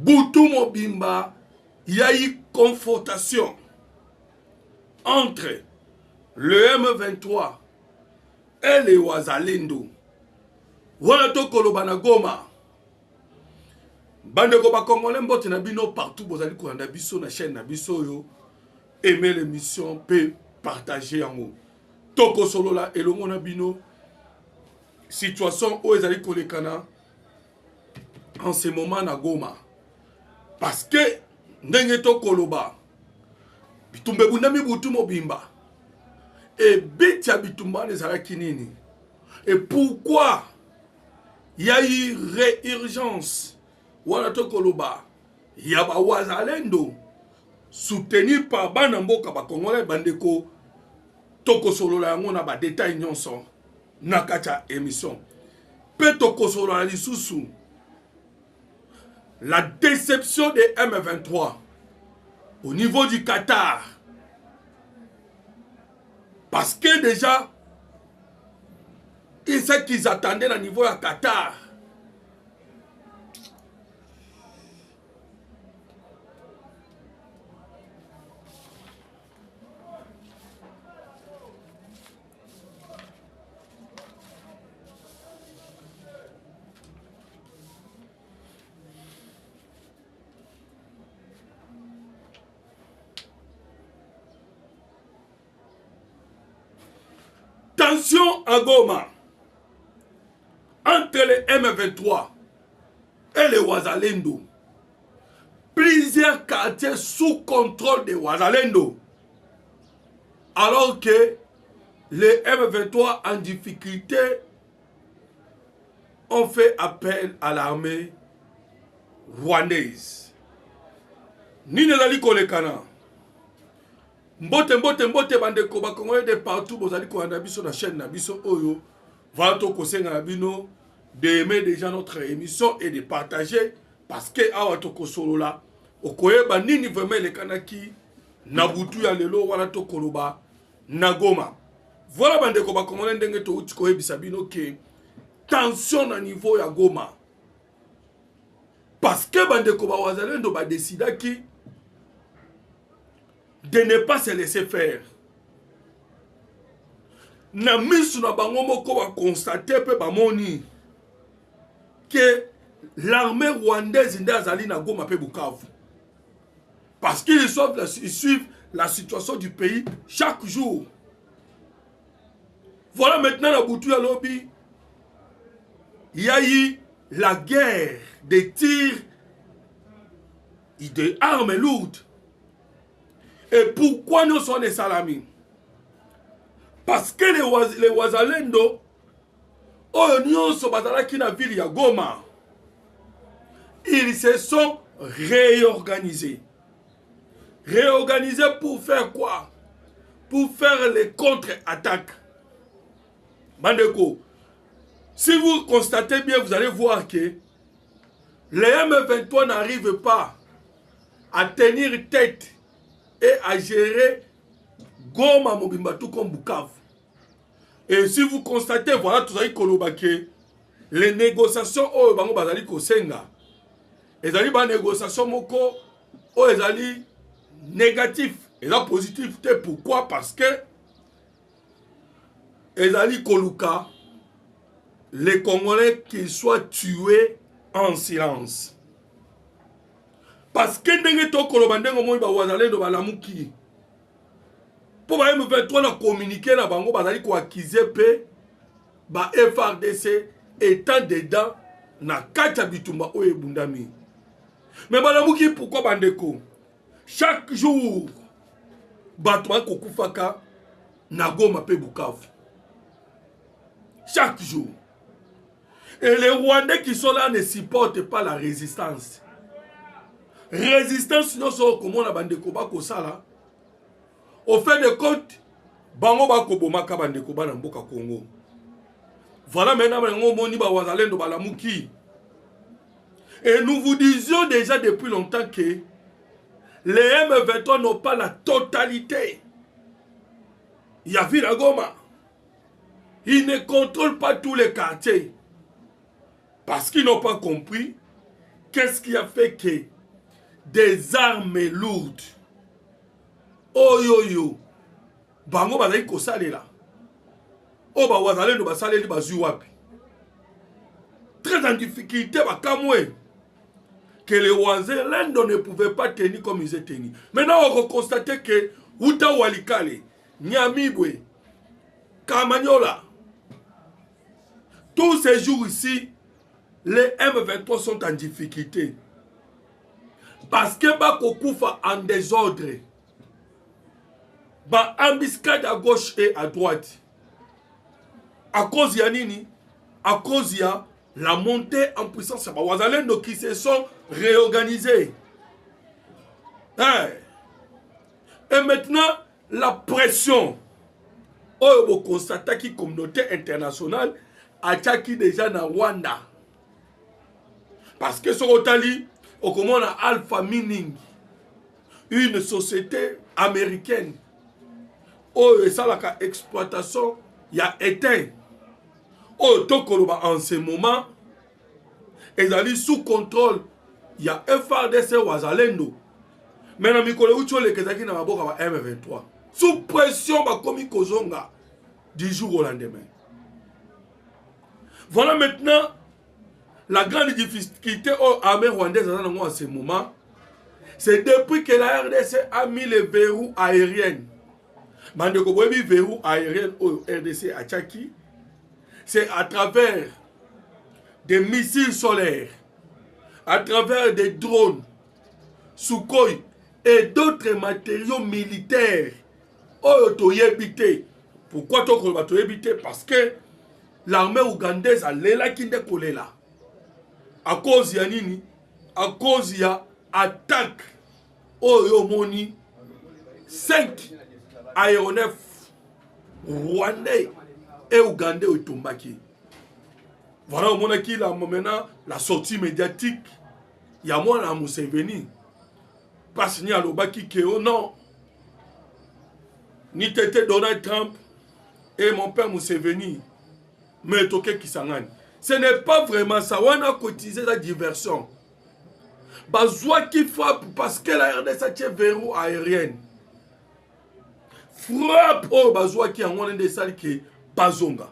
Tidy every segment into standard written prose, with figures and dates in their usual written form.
Boutou Mobimba, il y a eu confrontation entre le M23 et les Wazalendo. Voilà to kolobana Goma. Bande ko ba Congolais mbote na bino partout bozali ko anda biso na chaîne na biso yo. Aimer l'émission peut partager en haut. Toko solo la elongo na bino situation où ezali kolekana en ce moment na Goma. Parce que ndenge to koloba bitumbe bundami butu mobimba et bitia bitumba ezalaki nini. Et pourquoi il y a eu réurgence wana to koloba ya ba Wazalendo soutenu par bana mboka ba Congolais bandeko toko solo la yango na ba détail nyonso na kacha émission pe toko solo la lisusu la déception des M23 au niveau du Qatar. Parce que déjà, et ce qu'ils attendaient au niveau du Qatar. Tension à Goma entre les M23 et les Wazalendo. Plusieurs quartiers sous contrôle des Wazalendo. Alors que les M23 en difficulté ont fait appel à l'armée rwandaise. Nina Zali Kolekana. Mbote bandeko ba Congolais de partout bozali ko anda biso na chaîne na biso oyo va to kosenga na bino d'aimer déjà notre émission et de partager parce que awa to kosolola okoyeba nini vraiment le kanaki na butu ya lelo wana to koloba na Goma. Voilà bandeko ba Congolais ndenge to uti koyebisa bino ke tension na niveau ya Goma parce que bandeko ba Wazalendo ba décidaki de ne pas se laisser faire. Na misu na bango moko ba constater pe ba moni que l'armée rwandaise ndazali na Goma pe Bukavu. Parce qu'ils suivent la situation du pays chaque jour. Voilà maintenant la boutou ya lobby. Il y a eu la guerre des tirs et des armes lourdes. Et pourquoi nous sommes des salamis? Parce que les Wazalendo, ils sont dans la ville de Goma. Ils se sont réorganisés. Réorganisés pour faire quoi? Pour faire les contre-attaques. Bandeko, si vous constatez bien, vous allez voir que les M23 n'arrivent pas à tenir tête et à gérer Goma Mobimba tout comme Bukavu. Et si vous constatez, voilà, tout ça, les négociations au Bango Bazali Kosenga, les ali ba négociations moko, oh les ali négatif, et là positif, pourquoi? Parce que les ali Koluka, les Congolais qu'ils soient tués en silence. Parce que ndenge to kolobandenge moi ba Wazalendo ba lamuki. Pour ba M23 na communiquer na bango bazali ko accuser pe ba FRDC étant dedans na kata bitumba oye bundami. Mais ba lamuki pourquoi bandeko? Chaque jour batwa ko kufaka na Goma pe Bukavu. Chaque jour. Et les Rwandais qui sont là ne supportent pas la résistance. Résistance sinon so comment la bandeko ba ko sala au fait de compte bango ba ko bomaka bandeko ba na mboka Congo. Voilà maintenant bango moni ba Wazalendo ba lamuki. Et nous vous disions déjà depuis longtemps que les M23 n'ont pas la totalité. Il y a vu la Goma. Ils ne contrôlent pas tous les quartiers. Parce qu'ils n'ont pas compris qu'est-ce qui a fait que des armes lourdes. Oyoyo. Bango bazali kosalela. O ba wazalendo basaleli bazui wapi. Très en difficulté bakamwe. Que les Wazalendo ne pouvaient pas tenir comme ils étaient tenus. Maintenant, on va constater que Uta Walikale, Nyamibwe, Kamanyola, tous ces jours ici, les M23 sont en difficulté. Parce que Bakokoufa en désordre. Ba embuscade à gauche et à droite. À cause de Nini, à cause de la montée en puissance, les Wazalendo qui se sont réorganisés. Hein? Et maintenant, la pression. Vous constatez que la communauté internationale attaque déjà dans Rwanda. Parce que sur Otali, on commande Alpha Mining, une société américaine. Oh, et ça, la exploitation, il y a éteint. Oh, en ce moment, ils allaient sous contrôle. Il y a FARDC Wazalendo. Mais dans Mikole Ucho, les Kezaki n'a pas M23. Sous pression, bah, comme Kozonga, du jour au lendemain. Voilà maintenant la grande difficulté aux armées rwandaises en ce moment. C'est depuis que la RDC a mis les verrous aériens. Mandeko Boebi verrou aérien au RDC à Tchaki. C'est à travers des missiles solaires, à travers des drones, Sukhoi et d'autres matériaux militaires. Pourquoi tu Parce que l'armée ougandaise a l'éla qui décolle là. À cause de Nini, à cause de l'attaque, Moni, 5 aéronefs rwandais et ougandais au Tombaki. Voilà au monde qui maintenant la sortie médiatique. Il y a moi à Museveni. Parce qu'il y a le baki qui est non. Ni tété Donald Trump et mon père Museveni. Mais toke Kisangani. Ce n'est pas vraiment ça. On a cotisé la diversion. Bazoua qui frappe parce que la RDC est verrou aérienne. Frappe au Bazoua qui a un des salles qui est Bazonga.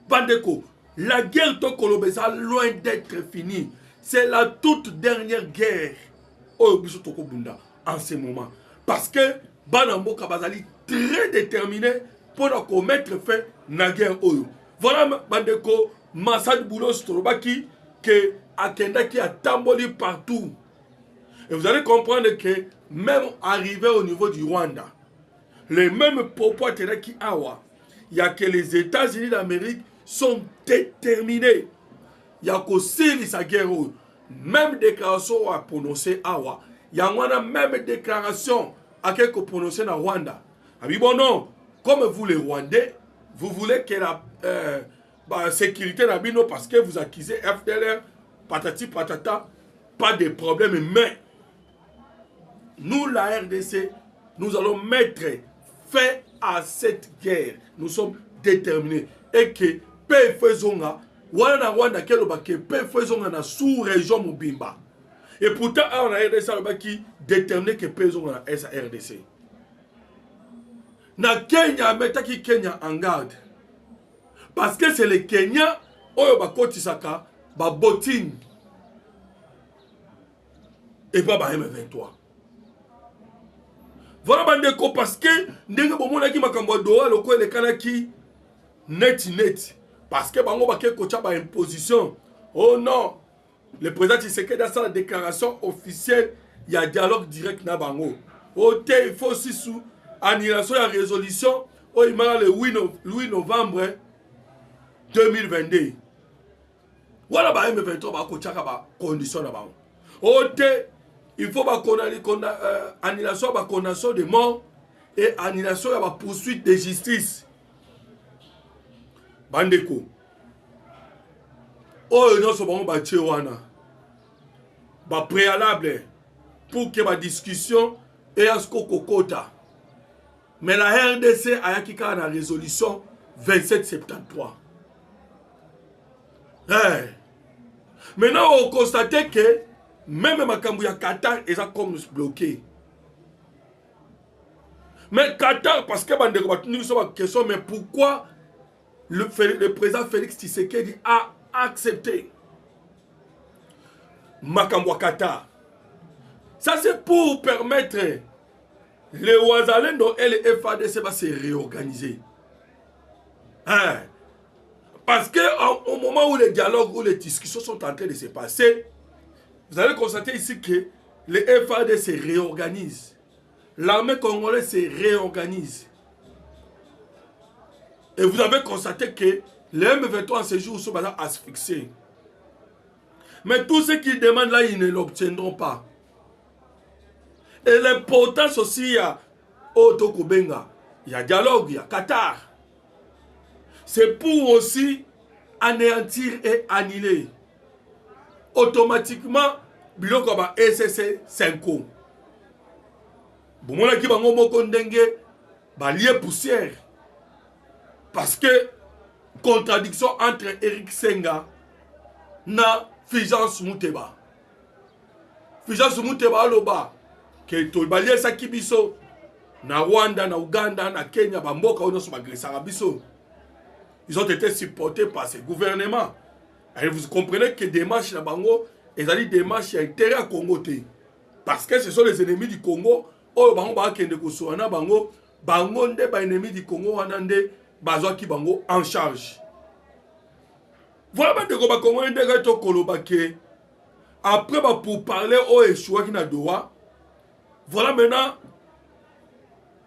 Bandeko, la guerre Tokolobesa loin d'être finie. C'est la toute dernière guerre au Bisotokobunda en ce moment. Parce que Banambo Kabazali très déterminé pour commettre fin à la guerre. Voilà Bandeko, Massad Boulos Torobaki, que Akenda qui a tamboli partout. Et vous allez comprendre que même arrivé au niveau du Rwanda, les mêmes propos qui awa, il y a que les États-Unis d'Amérique sont déterminés. Il y a qu'aussi sa guerre. Même déclaration à prononcer awa. Il y a une même déclaration à quelque prononcer dans Rwanda. Ah oui, bon non, comme vous les Rwandais, vous voulez que la sécurité d'Abino parce que vous accusez FDLR, patati patata, pas de problème. Mais nous, la RDC, nous allons mettre fin à cette guerre. Nous sommes déterminés. Et que faisons Wana Rwanda kelobake faisons na sous-région Mobimba. Et pourtant, on a RDC qui déterminé que faisons na RDC. Na Kenya, metaki Kenya en garde. Parce que c'est les Kenyans oyo bakotisaka ba botine et pas ba M23. Voilà bandeko parce que ndenge bomona ki makambo doa loko le kanaki net parce que bango bake kocha ba imposition. Oh non, le président Tshisekedi a sa déclaration officielle, il y a dialogue direct na bango. Oh te il faut aussi sous annulation la résolution oh il m'a le 8 novembre 2022. Voilà ba M23 ba kocha ba condition na bango. Oh te il faut annulation de condamnation de mort et annulation de la poursuite de justice. Bandeko. Oh non, c'est bon, bah tchewana. Bah préalable pour que ma discussion et à ce kokota. Mais la RDC a yakika la résolution 2773. Hey. Maintenant, on constate que même makambo ya Qatar eza comme bloqué. Mais Qatar, parce que bande batuni so ba question, mais pourquoi le président Félix Tshisekedi a accepté makambo Qatar? Ça c'est pour permettre les Ouazalendo et les FADC va se réorganiser. Hein? Parce que au moment où les dialogues, où les discussions sont en train de se passer, vous allez constater ici que les FAD se réorganisent. L'armée congolaise se réorganise. Et vous avez constaté que les M23 en ce jour sont asphyxiés. Mais tous ceux qui demandent là, ils ne l'obtiendront pas. Et l'importance aussi, il y a Otokobenga, il y a dialogue, il y a Qatar. C'est pour aussi anéantir et annuler automatiquement biloko ba SSC 5 ans. Bomona ki bango moko ndenge ba lié poussière. Parce que contradiction entre Eric Senga na Fulgence Muteba. Fulgence Muteba aloba ke to ba lié sa kibiso na Rwanda, na Uganda, na Kenya ba mboka ono so bagresaka biso. Ils ont été supportés par ces gouvernements. Et vous comprenez que des marches na bango, et des marches à intérêt à Congo. Parce que ce sont les ennemis du Congo. Oh, bango ba kende ko soana bango, bango nde ba ennemis du Congo wanande bazwa ki bango en charge. Voilà de ko ba Congo ndenge to koloba ke après ba pour parler au échoué qui na Doha. Voilà maintenant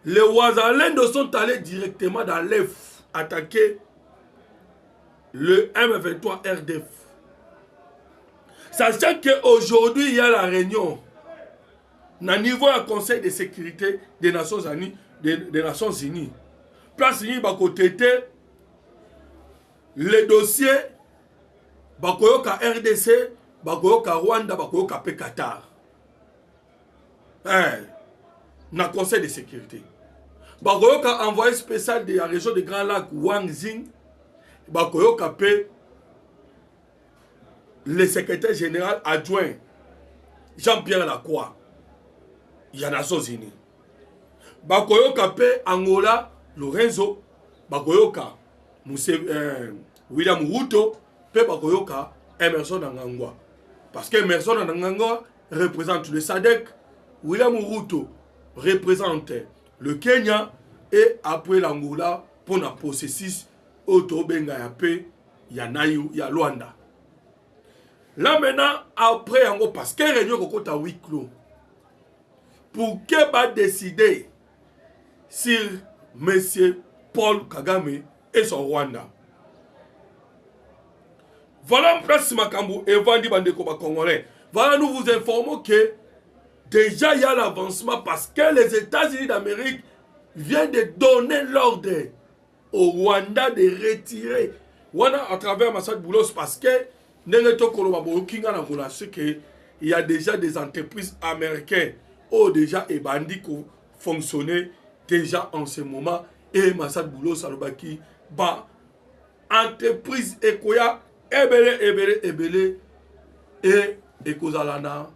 les Ouazalendo sont allés directement dans l'EF attaquer le M23 RDF. Sachant qu'aujourd'hui, il y a la réunion au niveau du Conseil de sécurité des Nations Unies. Place Unie, les dossiers, Bakoyoka RDC, Bakoyoka Rwanda, Bakoyoka Qatar. Dans le Conseil de sécurité. Bakoyoka envoyé spécial de la région de Grand Lac, Wang Zing, Bakoyoka P. Le secrétaire général adjoint Jean-Pierre Lacroix, il y a Nations Unies. Bakoyoka P. Angola, Lorenzo, Bakoyoka, William Ruto, P. Bakoyoka, Emerson Nangangwa. Parce que Emerson Nangangwa représente le SADC, William Ruto représente le Kenya, et après l'Angola, pour la processus, Otobenga ya P. Yanayu, ya Luanda. Là maintenant, après, parce que réunion kokota huis clos, pour que va décider sur M. Paul Kagame et son Rwanda. Voilà un place Makambu et Vandi Bandeko Congolais. Voilà, nous vous informons que déjà il y a l'avancement parce que les États-Unis d'Amérique viennent de donner l'ordre au Rwanda de retirer. Rwanda à travers Massad Boulos parce que il y a déjà des entreprises américaines qui déjà et bandits qui fonctionnaient déjà en ce moment et Massad Boulos Alobaki ba entreprise ekoya ebele et ekozalana